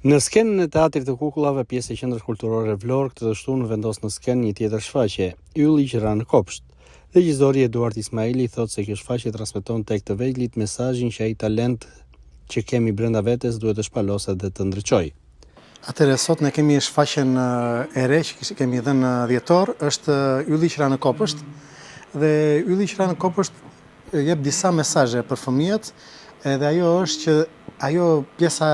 Në skenën e teatrit të kukullave, pjesë e Qendrës Kulturore Vlorë këtë dështunë vendos në skenë një tjetër shfaqje, Ylli që ra në kopsht. Regjizori Eduard Ismaili thotë se kjo shfaqje transmeton tek të vejlit mesazhin që ai talent që kemi brenda vetes duhet të shpalosë dhe të ndriçojë. Atëherë sot ne kemi shfaqjen e re që kemi dhënë dhjetor, është Ylli që ra në kopsht, dhe Ylli që ra në kopsht jep disa mesazhe për fëmijët, edhe ajo është që ajo pjesa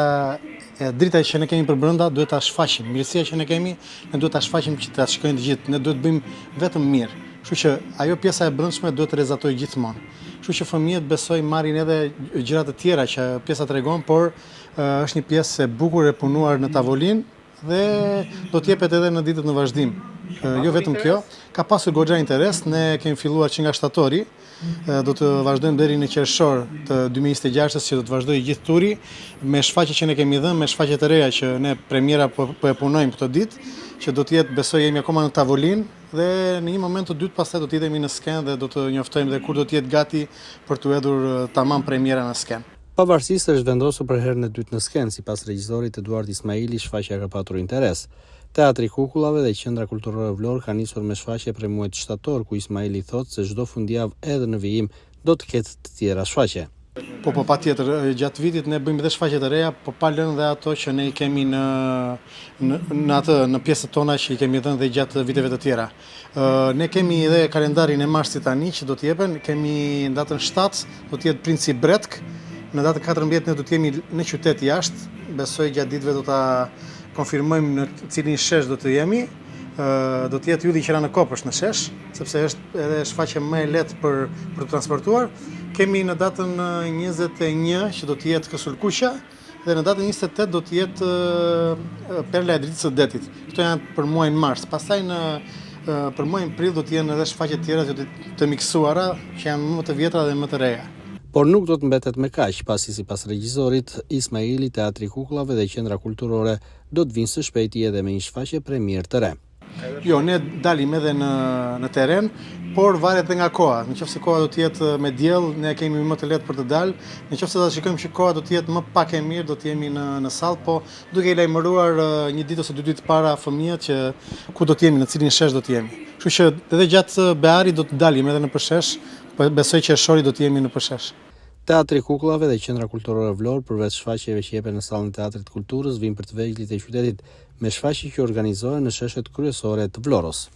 e drita që ne kemi për brenda duhet ta shfaqim. Mirësia që ne kemi, ne duhet ta shfaqim që ta shikojnë të gjithë. Ne duhet të bëjmë vetëm mirë. Kështu që ajo pjesa e brendshme duhet të rezatojë gjithmonë. Kështu që fëmijët besoj marrin edhe gjëra të tjera që pjesa tregon, por është një pjesë e bukur e punuar në tavolinë dhe do të jepet edhe në ditët në vazhdim. Jo vetëm kjo, ka pasur goxha interes, ne kemi filluar që nga shtatori, do të vazhdojmë deri në qershor të 2026 që do të vazhdojë gjithë turi me shfaqje që ne kemi dhënë, me shfaqje të reja që ne premiera po e punojmë këtë ditë, që do të jetë, besoj, jemi akoma në tavolinë dhe në një moment të dytë pastaj do të jetemi në skenë dhe do të njoftojmë dhe kur do të jetë gati për të hedhur tamam premiera në skenë. Pavarësisht se është vendosur për herën e dytë në skenë, sipas regjisorit Eduard Ismaili, shfaqja ka patur interes. Teatri i Kukullave dhe Qendra Kulturore Vlorë ka nisur me shfaqje prej muajit shtator, ku Ismaili thotë se çdo fundjavë edhe në vijim do të ketë të tjera shfaqje. Po patjetër, gjatë vitit ne bëjmë edhe shfaqje të reja, po pa lënë dhe ato që ne i kemi në pjesët tona që i kemi dhënë dhe gjatë viteve të tjera. Ne kemi edhe kalendarin e marsit tani që do të jepen, kemi në datën 7 do të jetë Princi Bretk, në datën 14 ne do të jemi në qytet jashtë, besoj gjatë ditëve do ta konfirmojmë në cilin shesh do të jemi. Do të jetë Ylli që ra në kopsht në shesh, sepse është edhe shfaqje më e lehtë për të transportuar. Kemi në datën 21 që do të jetë Kësulkuqa dhe në datën 28 do të jetë Perla e Dritës së Detit. Këto janë për muajin mars. Pastaj për muajin prill do të jenë edhe shfaqje të tjera të miksuara që janë më të vjetra dhe më të reja. Por nuk do të mbetet me kaq, pasi sipas regjisorit Ismaili, Teatri i Kukullave dhe Qendra Kulturore do të vinë së shpejti edhe me një shfaqje premier të re. Jo, ne dalim edhe në teren, por varet edhe nga koha. Nëse koha do të jetë me diell, ne kemi më të lehtë për të dalë. Nëse do të shikojmë që koha do të jetë më pak e mirë, do të jemi në sallë, po duke i lajmëruar një ditë ose dy ditë para fëmijët që ku do të jemi, në cilin shesh do të jemi. Kështu që edhe gjatë bearit do të dalim edhe në përshesh, po besoj që shori do të jemi në përshesh. Teatri i Kukullave dhe Qendra Kulturore Vlorë, përveç shfaqjeve që jepen në sallën e Teatrit të Kulturës, vijnë për të vejlit e qytetit me shfaqje që organizohen në sheshet kryesore të Vlorës.